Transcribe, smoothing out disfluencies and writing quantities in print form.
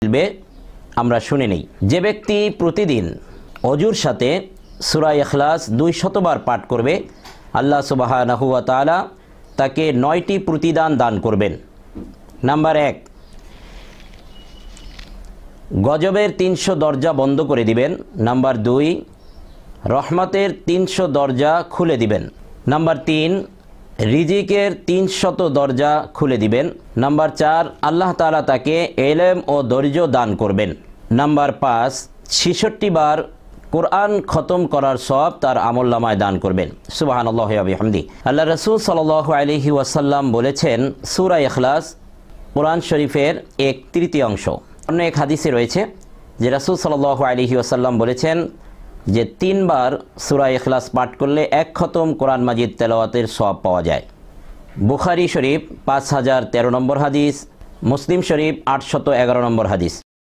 বলবে আমরা শুনে নেই। যে ব্যক্তি প্রতিদিন অজুর সাথে সূরা ইখলাস 200 বার পাঠ করবে, আল্লাহ সুবহানাহু ওয়া তাআলা তাকে 9টি প্রতিদান দান করবেন। নাম্বার 1, গজবের 300 দরজা বন্ধ করে দিবেন। নাম্বার 2, রহমতের 300 দরজা খুলে দিবেন। নাম্বার 3, রিজিকের 300 দরজা খুলে দিবেন। নাম্বার 4, আল্লাহ তাআলা তাকে ইলম ও ধৈর্য দান করবেন। নাম্বার 5, 66 বার কোরআন খতম করার সওয়াব তার আমলনামায় দান করবেন। সুবহানাল্লাহি ওয়া বিহামদি। আল্লাহ রাসূল সাল্লাল্লাহু আলাইহি ওয়াসাল্লাম বলেছেন, সূরা ইখলাস কোরআন শরীফের 1/3 অন্য এক হাদিসে রয়েছে যে রাসূল সাল্লাল্লাহু আলাইহি ওয়াসাল্লাম বলেছেন যে 3 বার সূরা ইখলাস পাঠ করলে 1 খতম কোরআন মাজিদ তেলাওয়াতের সওয়াব পাওয়া যায়। বুখারী শরীফ 5013 নম্বর হাদিস, মুসলিম শরীফ 811 নম্বর হাদিস।